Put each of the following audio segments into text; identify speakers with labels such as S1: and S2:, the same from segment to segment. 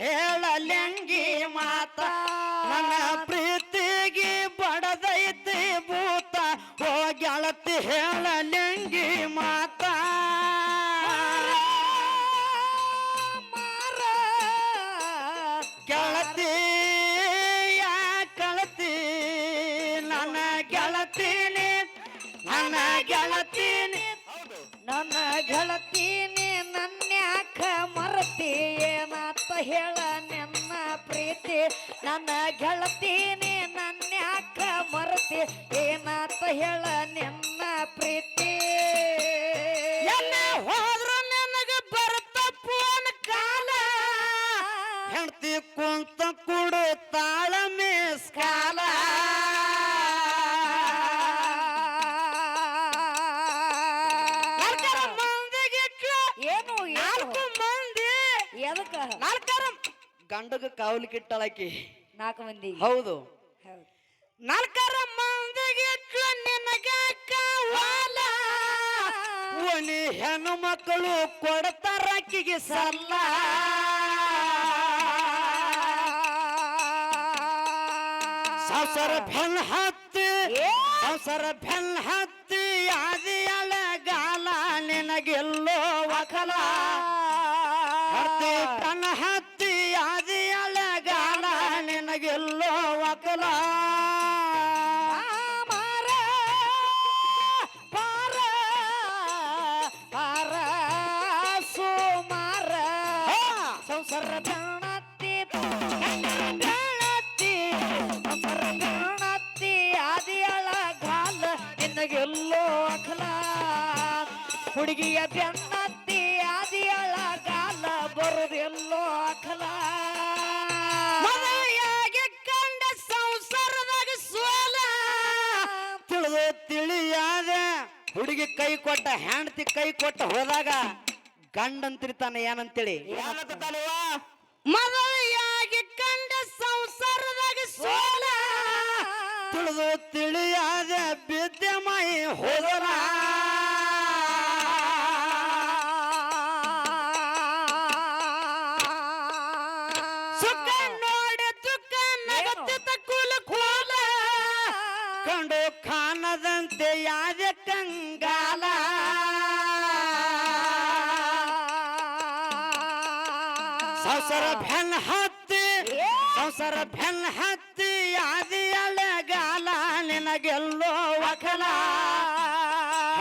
S1: ಹೇಳಲೆಂಗಿ ಮಾತ ನನ್ನ ಪ್ರೀತಿಗೆ ಬಡದೈತಿ ಭೂತ ಓ ಗೆಳತಿ ಹೇಳಲೆಂಗಿ ಮಾತ ಗೆಳತಿ ಕಳತಿ ನನ್ನ ಗೆಳತೀನಿ ನನ್ನ ಗೆಳತೀನಿ
S2: ನನ್ನ ಗೆಳತೀನಿ ನನ್ಯಾಕ ಮರತಿ ಏನಾತ ಹೇಳ ನನ್ನ ಪ್ರೀತಿ ನನ್ನ ಗೆಳತೀನಿ ನನ್ಯಾಕ ಮರತಿ ಏನಾತ ಹೇಳ ನನ್ನ ಪ್ರೀತಿ
S1: ಹೋದ್ರು ನನಗೆ ಬರ್ತ ಫೋನ್ ಕಾಲ ಹೆಂಡತಿ ಕುಂತ ಕುಡು ತಾಳ ಮೇಸ್ ಕಾಲ ಗಂಡಗ ಕಾವಲಿ ಕಿಟ್ಟಳಕಿ
S2: 4 ಮಂದಿ
S1: ಹೌದು 4 ಮಂದಿಗೆ ನಿನಗ ಕಾವಲ ಒನಿ ಹೆಣ್ಣು ಮಕ್ಕಳು ಕೊಡ್ತಾರ ಅಕ್ಕಿಗೆ ಸಲ್ಲ ಸಂಸಾರ ಬೆನ್ ಹತ್ತಿ ಸಂಸಾರ ಬೆನ್ ಹತ್ತಿ ಆದಿಯಳ ಗಾಲ ನಿನಗೆಲ್ಲೋ ವಕಲ ಹತ್ತಿ ಕಣ್ಣ ಹತ್ತಿ ಆದಿಯಳ ಗಾಲ ನಿನಗೆಲ್ಲೋ ವಕಲ
S2: ಮಾರ ಪಾರ ಪಾರ ಸೋಮಾರ ಸಂಸಾರ ಬೆಣತ್ತಿ ಬೆಣತ್ತಿ ಸಂಸಾರ ಬೆಣತ್ತಿ ಆದಿಯಳ ಗಾಲ ನಿನಗೆಲ್ಲೋ ಅಖಲ ಹುಡುಗಿಯ ಬೆನ್ನತ್ತಿ ಆದಿಯಳ ಗಾಲ ಬರುದೆಲ್ಲೋ ಅಖಲ
S1: ಮನೆಯಾಗೆ ಕಂಡ ಸಂಸಾರದಾಗ ಸೋಲ ತಿಳಿದು ತಿಳಿಯಾದ ಹುಡುಗಿ ಕೈ ಕೊಟ್ಟ ಹೆಂಡತಿ ಕೈ ಕೊಟ್ಟ ಹೋದಾಗ ಗಂಡಂತಿರ್ತಾನೆ ಏನಂತೇಳಿ ಮನೆಯಾಗೆ ಕಂಡ ಸಂಸಾರದಾಗ ಸೋಲ ತಿಳಿದು ತಿಳಿಯಾದ ಬಿದ್ದೆ ಮಾಯಿ ಹೋದರ ಸುಖ ನೋಡಿ ದುಃಖ ನಗತ್ತಿತ ಕುಲ ಕೋಲ ಕಂಡು ಖಾನದಂತೆ ಯಾದ ಕಂಗಾಲ ಸಂಸಾರ ಬೆನ್ ಹತ್ತಿ ಸಂಸಾರ ಬೆನ್ ಹತ್ತಿ ಆದಿಯಳ ಗಾಲ ನಿನಗೆಲ್ಲೋ ವಕಲ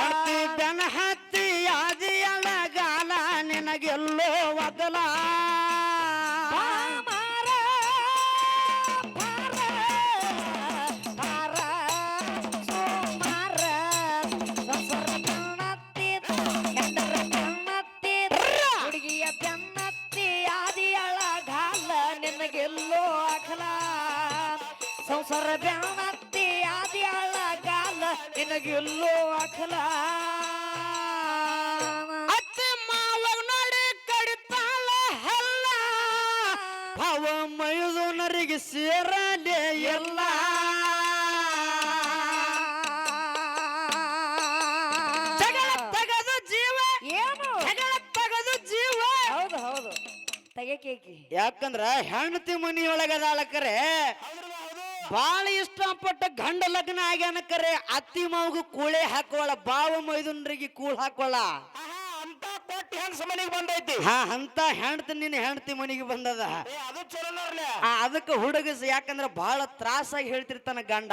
S1: ಹತ್ತಿ ಬೆನ್ ಹತ್ತಿ ಆದಿಯಳ ಗಾಲ ನಿನಗೆಲ್ಲೋ ವಕಲ
S2: ಮಾರ ಪಾರ ಪಾರ ಸೋಮಾರ ಸಂಸಾರ ಬೆನ್ನತ್ತಿ ಗಂಡರ ಬೆನ್ನತ್ತಿ ಹುಡುಗಿಯ ಬೆನ್ನತ್ತಿ ಆದಿಯಳ ಗಾಲ ನಿನಗೆಲ್ಲೋ ಅಖಲ ಸಂಸಾರ ಬೆನ್ನತ್ತಿ ಆದಿಯಳ ಗಾಲ ನಿನಗೆಲ್ಲೋ ಅಖಲ
S1: ಅತ್ತೆ ಮಾವಾಗ ನೋಡಿ ಕಡಿತಾಳ ಹಲ್ಲ ಭಾವ ಮೈದುನರಿಗೆ ಸೇರಲೇ ಎಲ್ಲ ಜಗಳ ತಗದು ಜೀವ
S2: ಏನು
S1: ಜಗಳ ತಗದು ಜೀವ
S2: ಹೌದು ಹೌದು ತೆಗೆಕೇಕಿ
S1: ಯಾಕಂದ್ರ ಹೆಂಡತಿ ಮನಿಯೊಳಗದಾಳಕರೆ ಬಾಳ ಇಷ್ಟಪಟ್ಟ ಗಂಡ ಲಗ್ನ ಆಗ್ಯಾನಕರೆ ಅತ್ತಿ ಮಾವಗೂ ಕೂಳೆ ಹಾಕೋಳ ಬಾವ ಮೈದುನರಿಗೆ ಕೂಳ್ ಹಾಕೋಳ ಅಂತ ಕೊಟ್ಟು ಹೆಂಗ್ ಮನೆಗೆ ಬಂದೈತಿ ಅಂತ ಹೆಂಡತಿ ನಿನ್ನ ಹೆಂಡತಿ ಮನೆಗೆ ಬಂದದ ಅದು ಚಲೋ ಅದಕ್ಕೆ ಹುಡುಗಸ ಯಾಕಂದ್ರ ಬಹಳ ತ್ರಾಸಾಗಿ ಹೇಳ್ತಿರ್ತಾನ ಗಂಡ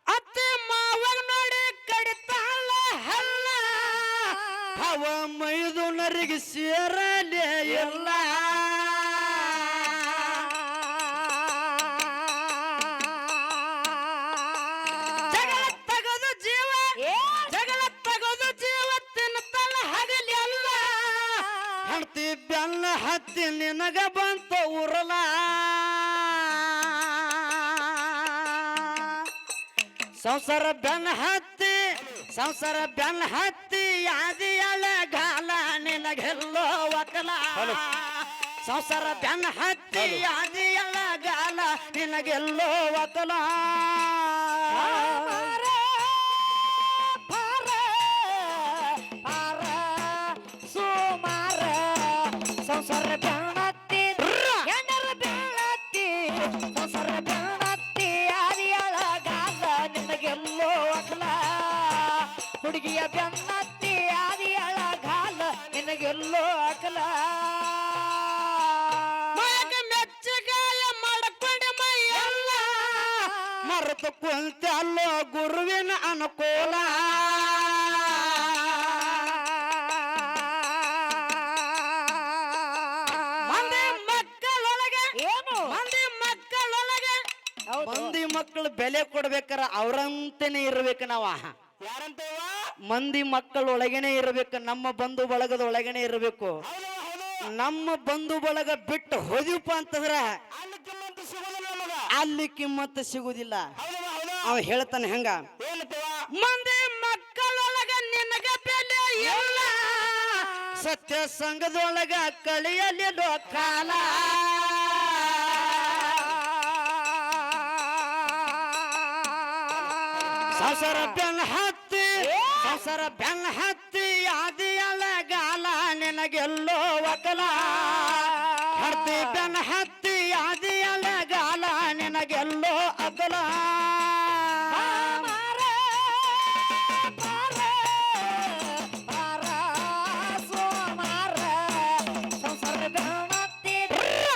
S1: ಅತ್ತೆ ಮಾವಾಗ ನೋಡಿ ಕಡಿತಾಳ ಹಲ್ಲ ಅವ ಮೈದುನರಿಗೆ ಸೇರಲೇ ಎಲ್ಲ ಜಗಳ ತಗದು ಜೀವ ಜಗಳ ತಗದು ಜೀವ ತಿನ್ನತಲ್ಲ ಹಗಲಿ ಅಲ್ಲ ಹೆಂಡತಿ ಬೆನ್ನ ಹತ್ತಿ ನಿನಗ ಬಂತ ಉರಲ ಸಂಸಾರ ಬೆನ್ನ ಹತ್ತಿ ಸಂಸಾರ ಬೆನ್ನ ಹತ್ತಿ ಆದಿಯಳ ಗಾಲ ನಿನಗೆಲ್ಲೋ ವಕಲ ಸಂಸಾರ ಬೆನ್ನ ಹತ್ತಿ ಆದಿಯಳ ಗಾಲ ನಿನಗೆಲ್ಲೋ ವಕಲ
S2: ಪಾರ ಪಾರ ಸೋಮಾರ ಸಂಸಾರ ಬೆನ್ನತ್ತಿ ಹುಡುಗಿಯ ಬೆನ್ನತ್ತಿ ಆದಿಯಳ ಗಾಲ ನಿನಗೆಲ್ಲೋ ಅಕಲ
S1: ಮೆಚ್ಚಗಾಯ ಮಾಡ್ಕೊಂಡೆ ಮೈಯಲ್ಲ ಮರೆತು ಕುಂತಲ್ಲೋ ಗುರುವಿನ ಅನುಕೂಲ ಮಂದಿ ಮಕ್ಕಳೊಳಗೆ
S2: ಏನು
S1: ಮಂದಿ ಮಕ್ಕಳೊಳಗೆ
S2: ಹೌದು
S1: ಮಂದಿ ಮಕ್ಕಳು ಬೆಲೆ ಕೊಡ್ಬೇಕಾರ ಅವ್ರಂತೆನೆ ಇರ್ಬೇಕು ನಾವ
S3: ಯಾರಂತೇವ
S1: ಮಂದಿ ಮಕ್ಕಳ ಒಳಗೇನೆ ಇರ್ಬೇಕು ನಮ್ಮ ಬಂಧು ಬಳಗದ ಒಳಗೇನೆ ಇರ್ಬೇಕು ನಮ್ಮ ಬಂಧು ಬಳಗ ಬಿಟ್ಟು ಹೋದಿವಪ್ಪ ಅಂತಂದ್ರ
S3: ಅಲ್ಲಿ ಕಿಮ್ಮತ್ತು ಸಿಗೋದಿಲ್ಲ ನಮಗ
S1: ಅಲ್ಲಿ ಕಿಮ್ಮತ್ತು ಸಿಗುದಿಲ್ಲ
S3: ಹೌದವ ಹೌದ
S1: ಅವ ಹೇಳ್ತಾನೆ ಹಂಗ
S3: ಏನಂತೇವ
S1: ಮಂದಿ ಮಕ್ಕಳೊಳಗ ನಿನಗ ಬೆಲೆ ಇಲ್ಲ ಸತ್ಯ ಸಂಘದೊಳಗ ಕಳಿಯಲಿಲ್ಲೋ ಕಾಲ ಸಂಸಾರ ಬೆನ್ನ ಹತ್ತಿ ಸಂಸಾರ ಬೆನ್ನ ಹತ್ತಿ ಆದಿಯಲ್ಲ ಗಾಲ ನಿನಗೆಲ್ಲೋ ಒಕಲ ಹತ್ತಿ ಬೆನ್ನ ಹತ್ತಿ ಆದಿಯಲ್ಲ ಗಾಲ ನಿನಗೆಲ್ಲೋ ಅಗಲ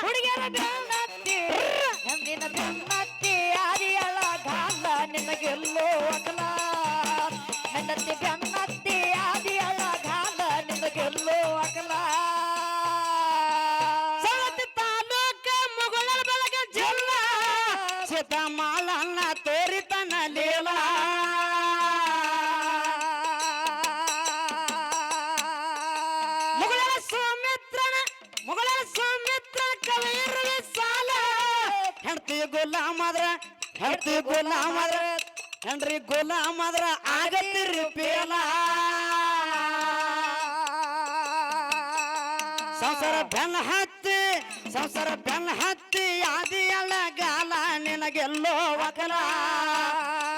S2: ಹುಡುಗಿಯರ ಬೆನ್ನತ್ತಿ ಹೆಂದಿನ ಬೆನ್ನತ್ತಿ ಆದಿಯಳ ಗಾಲ ನಿನಗೆಲ್ಲೋ ಅಕಲ ಹೆಂಡತಿ ಬೆನ್ನತ್ತಿ ಆದಿಯಳ ಗಾಲ ನಿನಗೆಲ್ಲೋ ಅಕಲ
S1: ಸವತಿ ತಾಲೂಕ ಮುಗುಳರ ಬೆಳಗ ಜಿಲ್ಲಾ ಸೀತಾಮಾಲನ್ನ ತೋರಿತನ ಲೀಲಾ ಮುಗುಳರ ಸೌಮಿತ್ರ ಕವೀರವಿ ಸಾಲ ಹೆಂಡತಿ ಗುಲಾಮದ್ರ ಹೆಂಡತಿ ಗುಲಾಮದ್ರ ಹೆಂಡ್ರಿ ಗುಲಾಮದ್ರ ಆಗತ್ತಿರಿ ಪೇಲ ಸಂಸಾರ ಬೆನ್ನ ಹತ್ತಿ ಆದಿಯಲ್ಲ ಗಾಲ ನಿನಗೆಲ್ಲೋ ಒಕಲ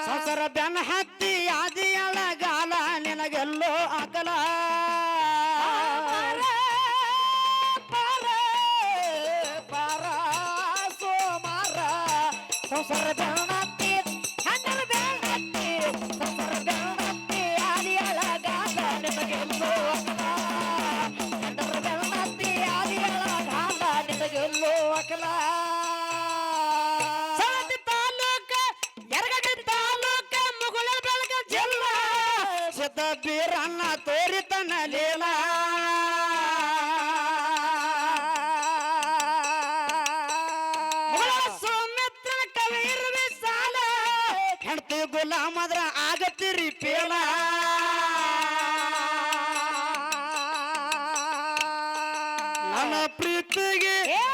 S1: ಸಂಸಾರ ಬೆನ್ನ ಹತ್ತಿ ಆದಿಯಲ್ಲ ಗಾಲ ನಿನಗೆಲ್ಲೋ ಅಕಲ
S2: ಸಂಸಾರ ಬೆನ್ನತ್ತಿ ಹೆಂಡರ ಬೆನ್ನತ್ತಿ ಸಂಸಾರ ಬೆನ್ನತ್ತಿ ಆದಿಯಳ ಗಾಲ ನಿನಗೆಲ್ಲೋ ಅಕಲ ಹೆಂಡರ ಬೆನ್ನತ್ತಿ ಆದಿಯಳ ಗಾಲ ನಿನಗೆಲ್ಲೋ ಅಕಲ
S1: ಸವತಿ ತಾಲೂಕ ಯರಗಟ್ಟಿ ತಾಲೂಕ ಮುಗುಳರ ಬೆಳಗ ಜಿಲ್ಲಾ ಸಿದ್ಧ ಬೀರಣ್ಣ ತೋರಿತನ ಲೀಲಾ ಮುಗುಳರ ಸೌಮಿತ್ರ ಕವೀರವಿ ಸಾಲ ಹೆಂಡತಿ ಗುಲಾಮದ್ರ ಆಗತ್ತಿರಿ ಪೇಲ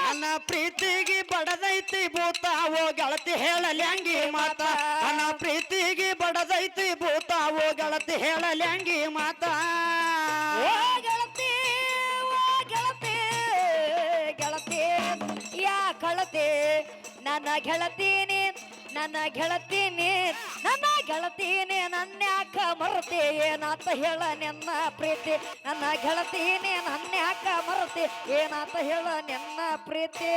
S1: ನನ್ನ ಪ್ರೀತಿಗೆ ಬಡದೈತಿ ಭೂತಾವೋ ಗೆಳತಿ ಹೇಳಲ್ಯಾಂಗಿ ಮಾತ ನನ್ನ ಪ್ರೀತಿಗೆ ಬಡದೈತಿ ಭೂತಾವೋ ಗೆಳತಿ ಹೇಳಲ್ಯಾಂಗಿ ಮಾತ
S2: ಓ ಗೆಳತಿ ಗೆಳತಿ ಯಾ ಕಳತಿ ನನ್ನ ಗೆಳತೀನಿ ನನ್ನ ಗೆಳತೀನಿ ನನ್ಯಾಕ ಮರತಿ ಏನಾತ ಹೇಳ ನಿನ್ನ ಪ್ರೀತಿ ನನ್ನ ಗೆಳತೀನಿ ನನ್ಯಾಕ ಮರತಿ ಏನಾತ ಹೇಳ ನಿನ್ನ ಪ್ರೀತಿ